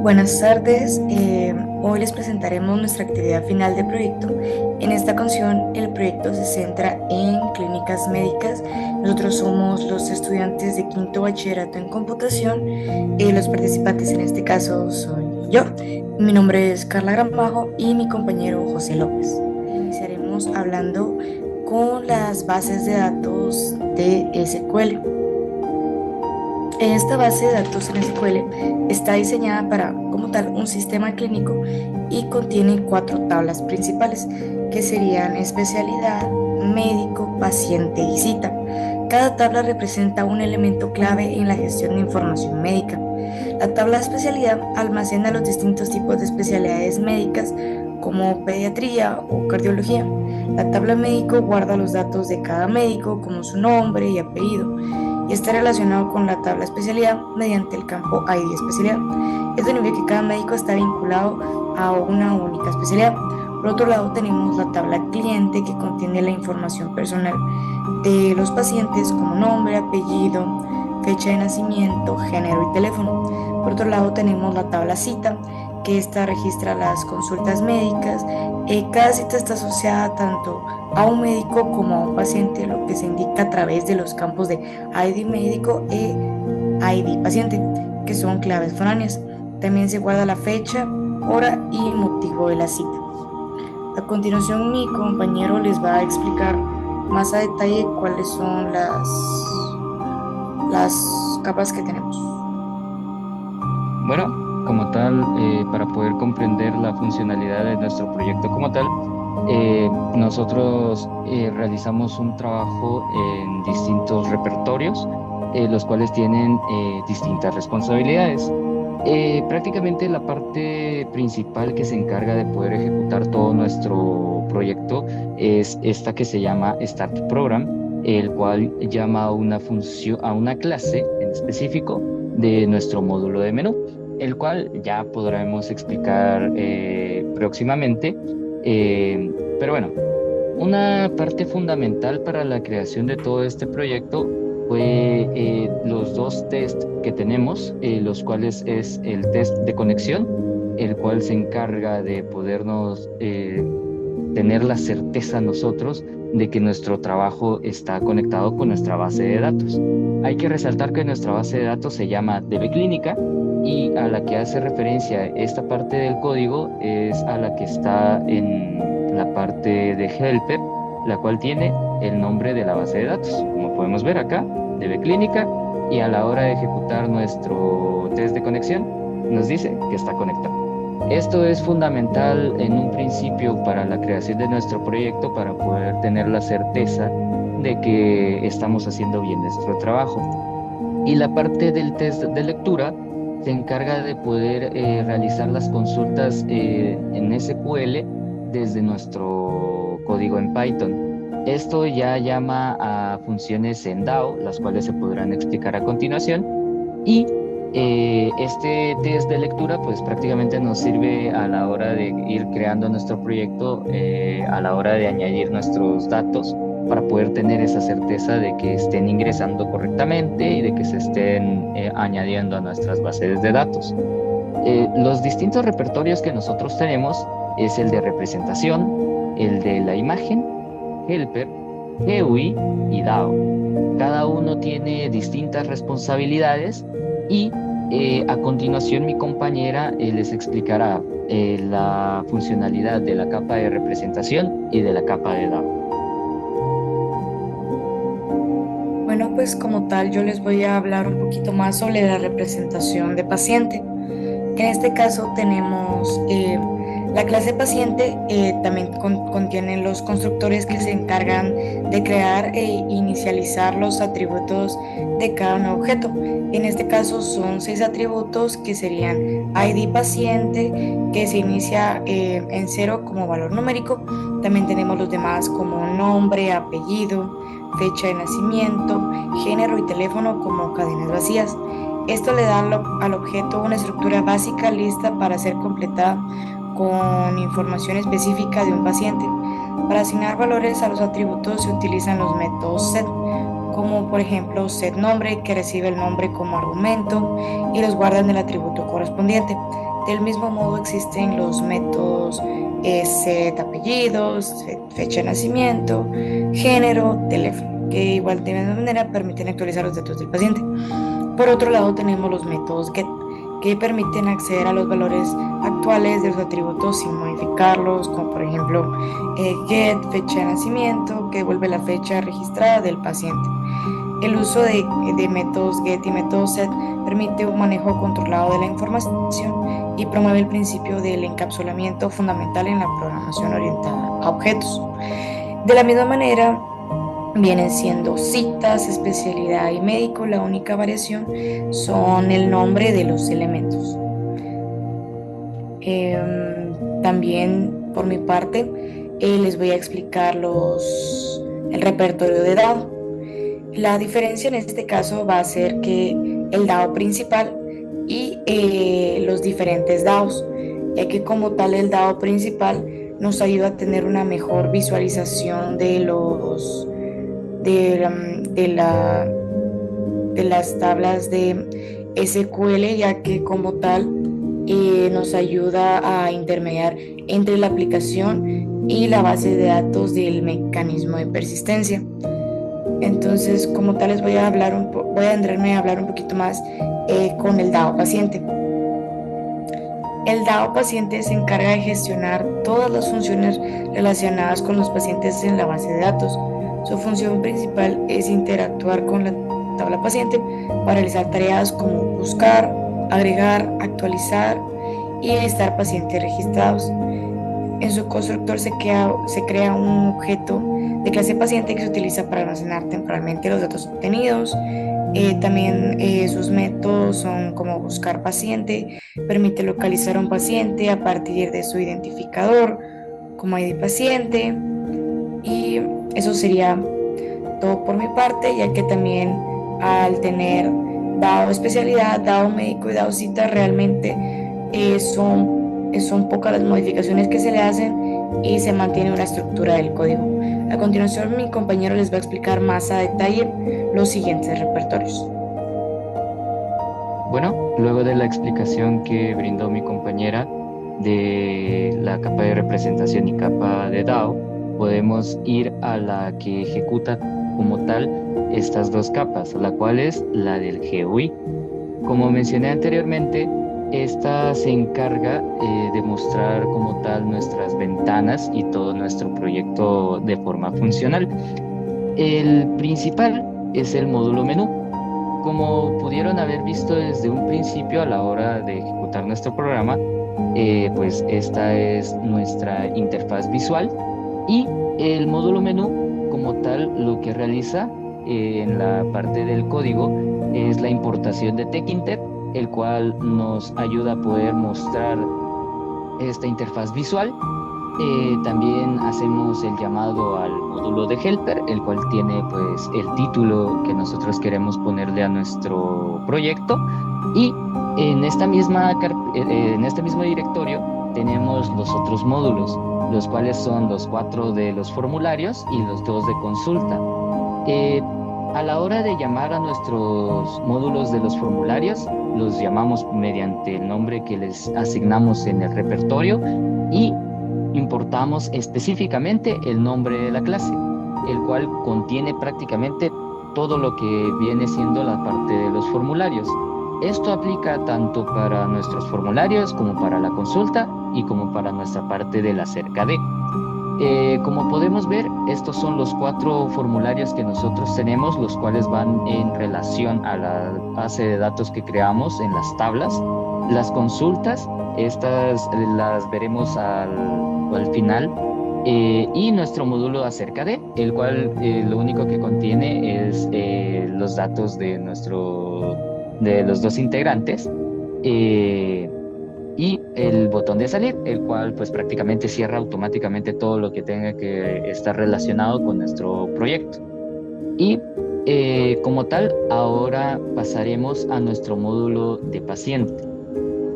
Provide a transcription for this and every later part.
Buenas tardes. Hoy les presentaremos nuestra actividad final de proyecto. En esta ocasión, el proyecto se centra en clínicas médicas. Nosotros somos los estudiantes de quinto bachillerato en computación. Los participantes en este caso soy yo. Mi nombre es Carla Gramajo y mi compañero José López. Iniciaremos hablando con las bases de datos de SQL. Esta base de datos en SQL está diseñada para, como tal, un sistema clínico y contiene cuatro tablas principales, que serían especialidad, médico, paciente y cita. Cada tabla representa un elemento clave en la gestión de información médica. La tabla de especialidad almacena los distintos tipos de especialidades médicas, como pediatría o cardiología. La tabla médico guarda los datos de cada médico, como su nombre y apellido, y está relacionado con la tabla especialidad mediante el campo ID especialidad. Esto significa que cada médico está vinculado a una única especialidad. Por otro lado, tenemos la tabla cliente, que contiene la información personal de los pacientes, como nombre, apellido, fecha de nacimiento, género y teléfono. Por otro lado, tenemos la tabla cita, que esta registra las consultas médicas. Cada cita está asociada tanto a un médico como a un paciente, lo que se indica a través de los campos de ID médico e ID paciente, que son claves foráneas. También se guarda la fecha, hora y motivo de la cita. A continuación, mi compañero les va a explicar más a detalle cuáles son las capas que tenemos. Bueno, como tal, para poder comprender la funcionalidad de nuestro proyecto como tal, nosotros realizamos un trabajo en distintos repertorios, los cuales tienen distintas responsabilidades. Prácticamente la parte principal que se encarga de poder ejecutar todo nuestro proyecto es esta que se llama Start Program, el cual llama a una función, a una clase en específico de nuestro módulo de menú, el cual ya podremos explicar próximamente. Pero bueno, una parte fundamental para la creación de todo este proyecto fue los dos test que tenemos, los cuales es el test de conexión, el cual se encarga de podernos tener la certeza nosotros de que nuestro trabajo está conectado con nuestra base de datos. Hay que resaltar que nuestra base de datos se llama DB Clínica, y a la que hace referencia esta parte del código es a la que está en la parte de Helper, la cual tiene el nombre de la base de datos. Como podemos ver acá, DB Clínica, y a la hora de ejecutar nuestro test de conexión nos dice que está conectado. Esto es fundamental en un principio para la creación de nuestro proyecto, para poder tener la certeza de que estamos haciendo bien nuestro trabajo. Y la parte del test de lectura se encarga de poder realizar las consultas en SQL desde nuestro código en Python. Esto ya llama a funciones en DAO, las cuales se podrán explicar a continuación. Y este test de lectura pues prácticamente nos sirve a la hora de ir creando nuestro proyecto, a la hora de añadir nuestros datos, para poder tener esa certeza de que estén ingresando correctamente y de que se estén añadiendo a nuestras bases de datos. Los distintos repertorios que nosotros tenemos es el de representación, el de la imagen, Helper, GUI y DAO. Cada uno tiene distintas responsabilidades y a continuación mi compañera les explicará la funcionalidad de la capa de representación y de la capa de DAO. Bueno, pues como tal, yo les voy a hablar un poquito más sobre la representación de paciente. En este caso tenemos la clase paciente. También contiene los constructores que se encargan de crear e inicializar los atributos de cada nuevo objeto. En este caso son 6 atributos, que serían ID paciente, que se inicia en 0 como valor numérico. También tenemos los demás como nombre, apellido, fecha de nacimiento, género y teléfono como cadenas vacías. Esto le da al objeto una estructura básica lista para ser completada con información específica de un paciente. Para asignar valores a los atributos se utilizan los métodos set. como por ejemplo setNombre, que recibe el nombre como argumento y los guarda en el atributo correspondiente. Del mismo modo existen los métodos setApellidos, fecha de nacimiento, género, teléfono, que igual de misma manera permiten actualizar los datos del paciente. Por otro lado tenemos los métodos GET, que permiten acceder a los valores actuales de los atributos sin modificarlos, como por ejemplo GET fecha de nacimiento, que devuelve la fecha registrada del paciente. El uso de métodos GET y métodos SET permite un manejo controlado de la información y promueve el principio del encapsulamiento fundamental en la programación orientada a objetos. De la misma manera, vienen siendo citas, especialidad y médico. La única variación son el nombre de los elementos. También, por mi parte, les voy a explicar el repertorio de dado. La diferencia en este caso va a ser que el dado principal y los diferentes dados, ya que como tal el dado principal nos ayuda a tener una mejor visualización de las tablas de SQL, ya que como tal nos ayuda a intermediar entre la aplicación y la base de datos del mecanismo de persistencia. Entonces, como tal, les voy a entrarme a hablar un poquito más con el DAO paciente. El DAO paciente se encarga de gestionar todas las funciones relacionadas con los pacientes en la base de datos. Su función principal es interactuar con la tabla paciente para realizar tareas como buscar, agregar, actualizar y estar pacientes registrados. En su constructor se crea un objeto de clase paciente que se utiliza para almacenar temporalmente los datos obtenidos. También sus métodos son como buscar paciente, permite localizar a un paciente a partir de su identificador como ID paciente. Y eso sería todo por mi parte, ya que también al tener dado especialidad, dado médico y dado cita, realmente son pocas las modificaciones que se le hacen y se mantiene una estructura del código. A continuación, mi compañero les va a explicar más a detalle los siguientes repertorios. Bueno, luego de la explicación que brindó mi compañera de la capa de representación y capa de DAO, podemos ir a la que ejecuta como tal estas dos capas, la cual es la del GUI. Como mencioné anteriormente, esta se encarga de mostrar como tal nuestras ventanas y todo nuestro proyecto de forma funcional. El principal es el módulo menú. Como pudieron haber visto desde un principio a la hora de ejecutar nuestro programa, pues esta es nuestra interfaz visual, y el módulo menú como tal lo que realiza en la parte del código es la importación de Tkinter, el cual nos ayuda a poder mostrar esta interfaz visual. También hacemos el llamado al módulo de helper, el cual tiene pues el título que nosotros queremos ponerle a nuestro proyecto, y en este mismo directorio tenemos los otros módulos, los cuales son los 4 de los formularios y los 2 de consulta. A la hora de llamar a nuestros módulos de los formularios, los llamamos mediante el nombre que les asignamos en el repertorio y importamos específicamente el nombre de la clase, el cual contiene prácticamente todo lo que viene siendo la parte de los formularios. Esto aplica tanto para nuestros formularios como para la consulta y como para nuestra parte de la cerca de. Como podemos ver, estos son los 4 formularios que nosotros tenemos, los cuales van en relación a la base de datos que creamos en las tablas. Las consultas, estas las veremos al final, y nuestro módulo acerca de, el cual lo único que contiene es los datos de los 2 integrantes, y el botón de salir, el cual pues prácticamente cierra automáticamente todo lo que tenga que estar relacionado con nuestro proyecto. Y como tal, ahora pasaremos a nuestro módulo de paciente.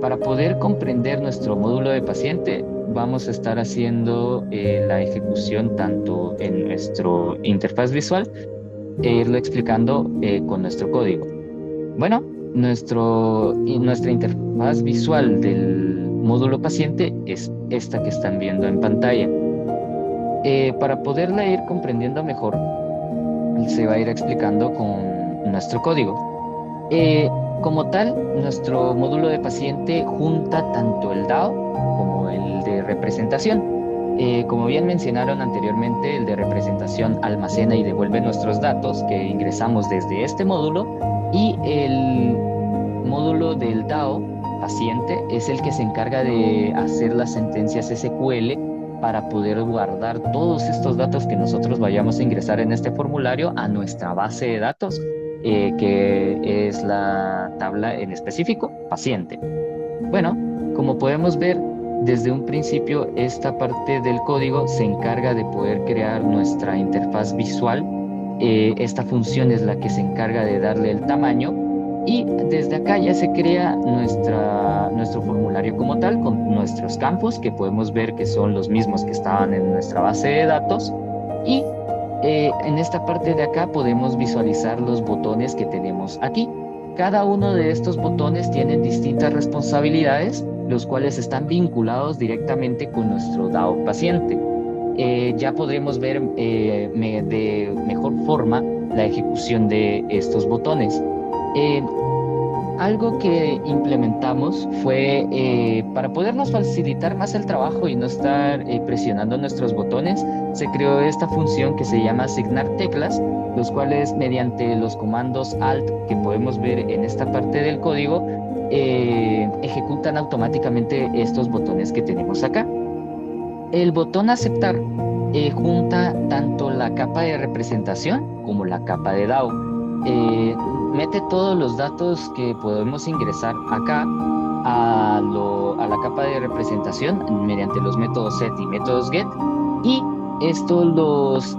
Para poder comprender nuestro módulo de paciente, vamos a estar haciendo la ejecución tanto en nuestro interfaz visual e irlo explicando con nuestro código. Bueno, nuestra interfaz visual del módulo paciente es esta que están viendo en pantalla. Para poderla ir comprendiendo mejor, se va a ir explicando con nuestro código. Como tal, nuestro módulo de paciente junta tanto el DAO como el de representación. Como bien mencionaron anteriormente, el de representación almacena y devuelve nuestros datos que ingresamos desde este módulo, y el módulo del DAO paciente es el que se encarga de hacer las sentencias SQL para poder guardar todos estos datos que nosotros vayamos a ingresar en este formulario a nuestra base de datos, que es la tabla en específico, paciente. Bueno, como podemos ver, desde un principio esta parte del código se encarga de poder crear nuestra interfaz visual. Esta función es la que se encarga de darle el tamaño, y desde acá ya se crea nuestro formulario como tal, con nuestros campos, que podemos ver que son los mismos que estaban en nuestra base de datos. Y en esta parte de acá podemos visualizar los botones que tenemos aquí. Cada uno de estos botones tienen distintas responsabilidades, los cuales están vinculados directamente con nuestro DAO paciente. Ya podremos ver de mejor forma la ejecución de estos botones. Algo que implementamos fue, para podernos facilitar más el trabajo y no estar presionando nuestros botones, se creó esta función que se llama asignar teclas, los cuales mediante los comandos Alt que podemos ver en esta parte del código, ejecutan automáticamente estos botones que tenemos acá. El botón aceptar junta tanto la capa de representación como la capa de DAO. Mete todos los datos que podemos ingresar acá a la capa de representación mediante los métodos set y métodos get, y esto los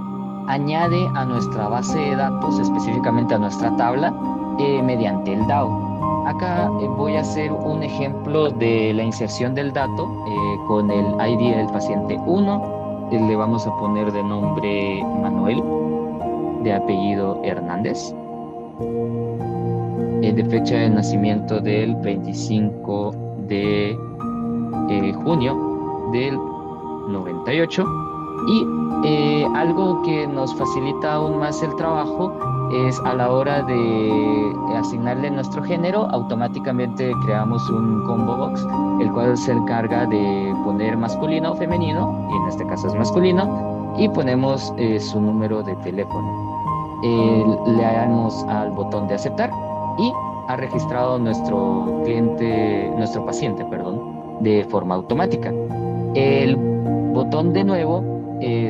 añade a nuestra base de datos, específicamente a nuestra tabla, mediante el DAO. Acá voy a hacer un ejemplo de la inserción del dato con el ID del paciente 1. Le vamos a poner de nombre Manuel, de apellido Hernández, de fecha de nacimiento del 25 de junio del 98. Y algo que nos facilita aún más el trabajo es a la hora de asignarle nuestro género, automáticamente creamos un combo box, el cual se encarga de poner masculino o femenino, y en este caso es masculino, y ponemos su número de teléfono. Le damos al botón de aceptar y ha registrado nuestro paciente, de forma automática. El botón de nuevo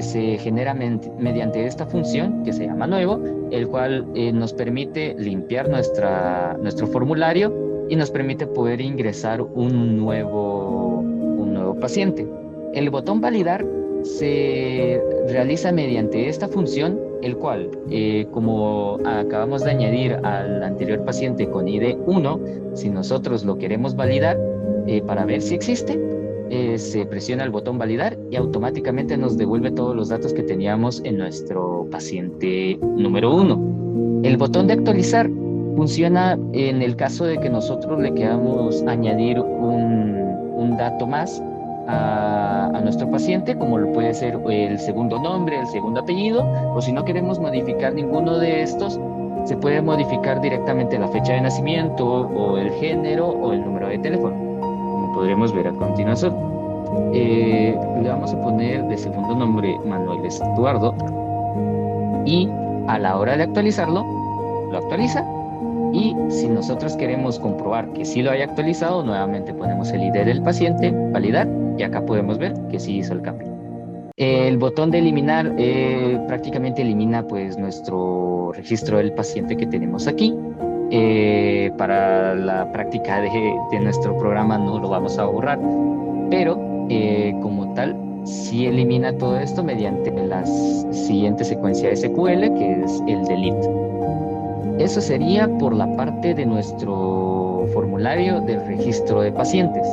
se genera mediante esta función que se llama nuevo, el cual nos permite limpiar nuestro formulario y nos permite poder ingresar un nuevo paciente. El botón validar se realiza mediante esta función, el cual, como acabamos de añadir al anterior paciente con ID 1, si nosotros lo queremos validar para ver si existe, se presiona el botón validar y automáticamente nos devuelve todos los datos que teníamos en nuestro paciente número 1. El botón de actualizar funciona en el caso de que nosotros le queramos añadir un dato más a nuestro paciente, como lo puede ser el segundo nombre, el segundo apellido, o si no queremos modificar ninguno de estos, se puede modificar directamente la fecha de nacimiento o el género o el número de teléfono, como podremos ver a continuación. Le vamos a poner de segundo nombre Manuel Estuardo, y a la hora de actualizarlo, lo actualiza. Y si nosotros queremos comprobar que sí lo haya actualizado, nuevamente ponemos el ID del paciente, validar, y acá podemos ver que sí hizo el cambio. El botón de eliminar prácticamente elimina pues nuestro registro del paciente que tenemos aquí. Para la práctica de nuestro programa no lo vamos a borrar, pero como tal sí elimina todo esto mediante la siguiente secuencia SQL, que es el delete. Eso sería por la parte de nuestro formulario del registro de pacientes.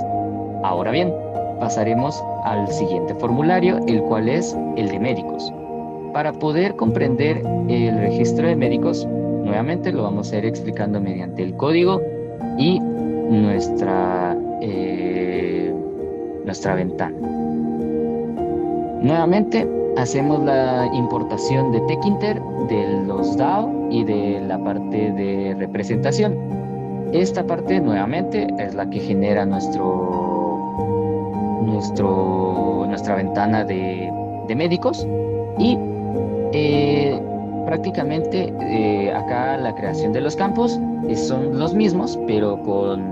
Ahora bien, pasaremos al siguiente formulario, el cual es el de médicos. Para poder comprender el registro de médicos, nuevamente lo vamos a ir explicando mediante el código y nuestra ventana. Nuevamente hacemos la importación de Tkinter, de los DAO y de la parte de representación. Esta parte nuevamente es la que genera nuestra ventana de médicos y prácticamente acá la creación de los campos son los mismos, pero con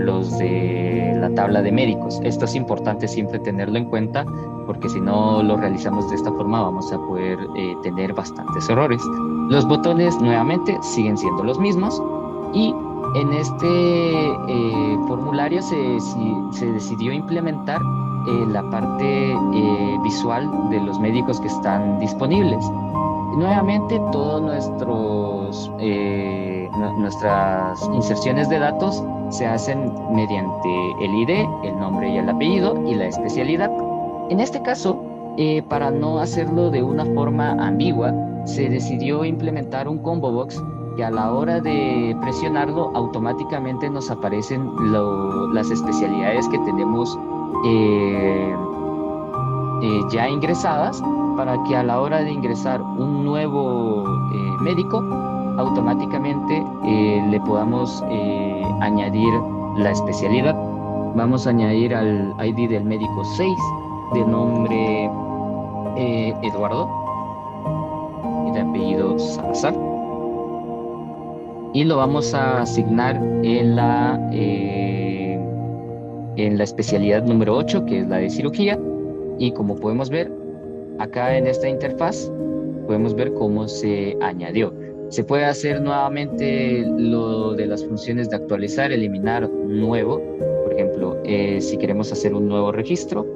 los de la tabla de médicos. Esto es importante siempre tenerlo en cuenta, porque si no lo realizamos de esta forma vamos a poder tener bastantes errores. Los botones nuevamente siguen siendo los mismos y en este formulario se decidió implementar la parte visual de los médicos que están disponibles. Nuevamente, todas nuestras inserciones de datos se hacen mediante el ID, el nombre y el apellido y la especialidad. En este caso, para no hacerlo de una forma ambigua, se decidió implementar un combo box que a la hora de presionarlo automáticamente nos aparecen las especialidades que tenemos ya ingresadas, para que a la hora de ingresar un nuevo médico, automáticamente le podamos añadir la especialidad. Vamos a añadir al ID del médico 6, de nombre Eduardo y de apellido Salazar, y lo vamos a asignar en la especialidad número 8, que es la de cirugía. Y como podemos ver acá en esta interfaz, podemos ver cómo se añadió. Se puede hacer nuevamente lo de las funciones de actualizar, eliminar, nuevo. Por ejemplo, si queremos hacer un nuevo registro,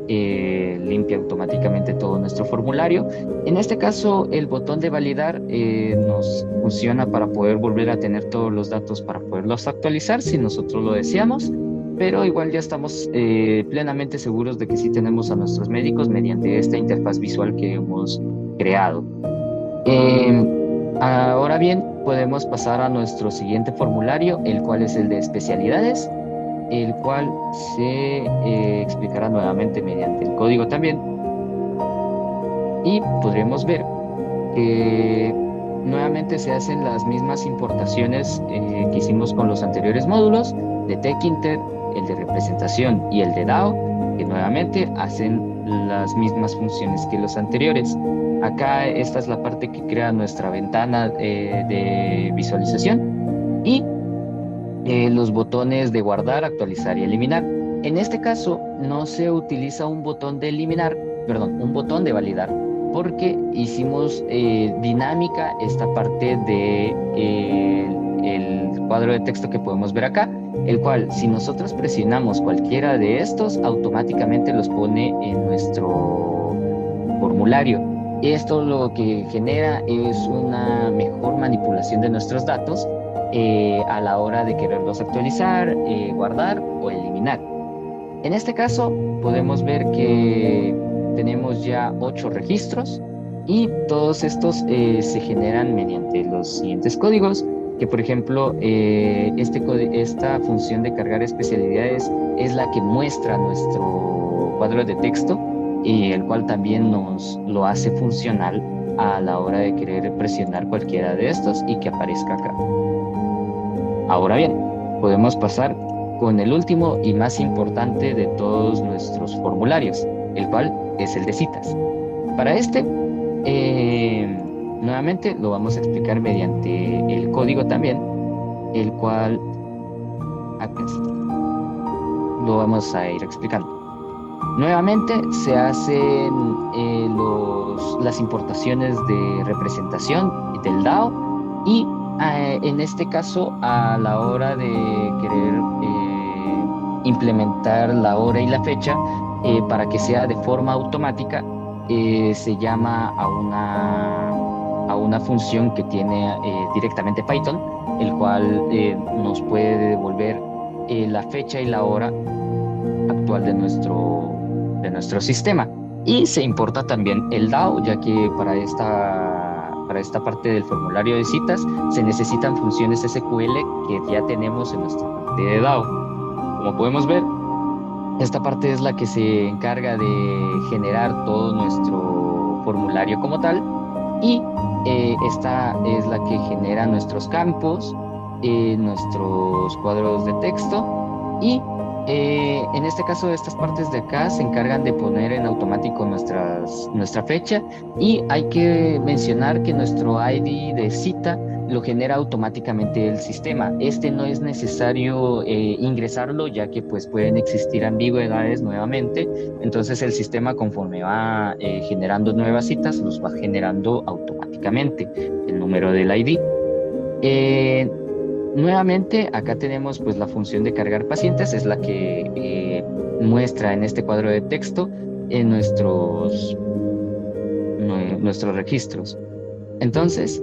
limpia automáticamente todo nuestro formulario. En este caso, el botón de validar nos funciona para poder volver a tener todos los datos para poderlos actualizar si nosotros lo deseamos, pero igual ya estamos plenamente seguros de que sí tenemos a nuestros médicos mediante esta interfaz visual que hemos creado. Ahora bien, podemos pasar a nuestro siguiente formulario, el cual es el de especialidades, el cual se explicará nuevamente mediante el código también. Y podremos ver que nuevamente se hacen las mismas importaciones que hicimos con los anteriores módulos de Tkinter, el de representación y el de DAO, que nuevamente hacen las mismas funciones que los anteriores. Acá esta es la parte que crea nuestra ventana de visualización y los botones de guardar, actualizar y eliminar. En este caso no se utiliza un botón de un botón de validar, porque hicimos dinámica esta parte de el cuadro de texto que podemos ver acá, el cual si nosotros presionamos cualquiera de estos, automáticamente los pone en nuestro formulario. Esto lo que genera es una mejor manipulación de nuestros datos a la hora de quererlos actualizar, guardar o eliminar. En este caso podemos ver que tenemos ya 8 registros y todos estos se generan mediante los siguientes códigos, que por ejemplo esta función de cargar especialidades es la que muestra nuestro cuadro de texto, y el cual también nos lo hace funcional a la hora de querer presionar cualquiera de estos y que aparezca acá. Ahora bien, podemos pasar con el último y más importante de todos nuestros formularios, el cual es el de citas. Para este, nuevamente lo vamos a explicar mediante el código también, el cual acá está. Lo vamos a ir explicando. Nuevamente se hacen las importaciones de representación del DAO y en este caso a la hora de querer implementar la hora y la fecha para que sea de forma automática, se llama a una función que tiene directamente Python, el cual nos puede devolver la fecha y la hora actual de nuestro sistema. Y se importa también el DAO, ya que para esta parte del formulario de citas se necesitan funciones SQL que ya tenemos en nuestra parte de DAO. Como podemos ver, esta parte es la que se encarga de generar todo nuestro formulario como tal y esta es la que genera nuestros campos, nuestros cuadros de texto y en este caso estas partes de acá se encargan de poner en automático nuestra fecha y hay que mencionar que nuestro ID de cita lo genera automáticamente el sistema. Este no es necesario ingresarlo ya que pues pueden existir ambigüedades nuevamente, entonces el sistema conforme va generando nuevas citas los va generando automáticamente el número del ID. Eh, Nuevamente, acá tenemos pues la función de cargar pacientes, es la que muestra en este cuadro de texto en nuestros registros. Entonces,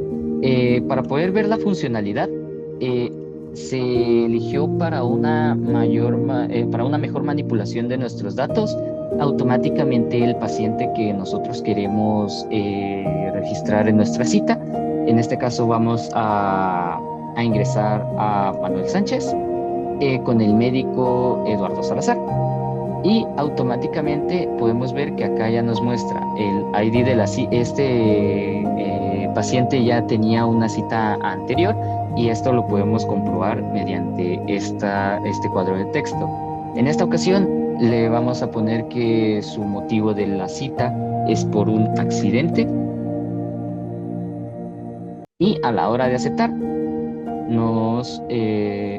para poder ver la funcionalidad, eh, se eligió para una mejor manipulación de nuestros datos, automáticamente el paciente que nosotros queremos registrar en nuestra cita. En este caso vamos a ingresar a Manuel Sánchez con el médico Eduardo Salazar. Y automáticamente podemos ver que acá ya nos muestra el ID de paciente ya tenía una cita anterior y esto lo podemos comprobar mediante este cuadro de texto. En esta ocasión le vamos a poner que su motivo de la cita es por un accidente y a la hora de aceptar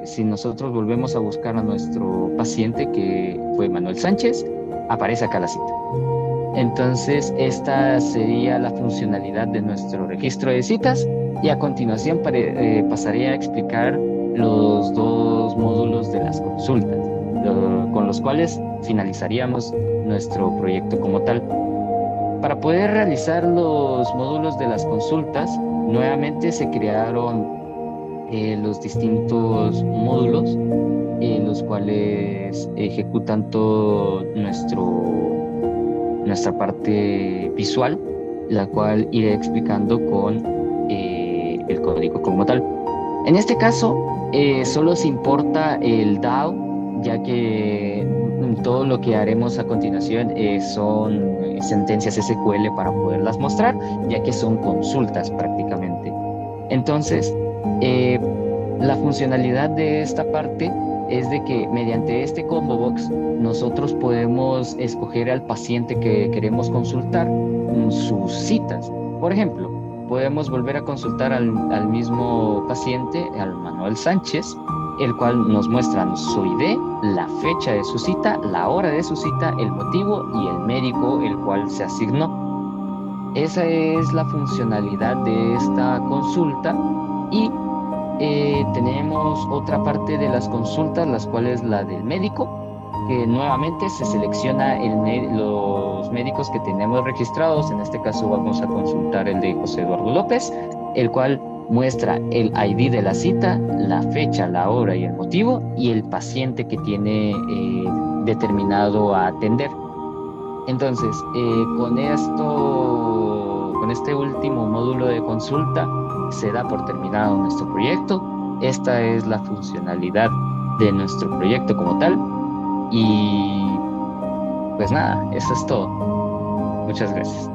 si nosotros volvemos a buscar a nuestro paciente que fue Manuel Sánchez, aparece acá la cita. Entonces, esta sería la funcionalidad de nuestro registro de citas y a continuación pasaré a explicar los dos módulos de las consultas, con los cuales finalizaríamos nuestro proyecto como tal. Para poder realizar los módulos de las consultas, nuevamente se crearon los distintos módulos en los cuales ejecutan todo nuestra parte visual, la cual iré explicando con el código como tal. En este caso, solo se importa el DAO, ya que todo lo que haremos a continuación son sentencias SQL para poderlas mostrar, ya que son consultas prácticamente. Entonces, la funcionalidad de esta parte es de que mediante este combo box nosotros podemos escoger al paciente que queremos consultar sus citas. Por ejemplo, podemos volver a consultar al mismo paciente, al Manuel Sánchez, el cual nos muestra su ID, la fecha de su cita, la hora de su cita, el motivo y el médico el cual se asignó. Esa es la funcionalidad de esta consulta y tenemos otra parte de las consultas, las cuales la del médico, que nuevamente se selecciona los médicos que tenemos registrados. En este caso vamos a consultar el de José Eduardo López, el cual muestra el ID de la cita, la fecha, la hora y el motivo, y el paciente que tiene determinado a atender. Entonces, con este último módulo de consulta, se da por terminado nuestro proyecto. Esta es la funcionalidad de nuestro proyecto como tal. Y pues nada, eso es todo. Muchas gracias.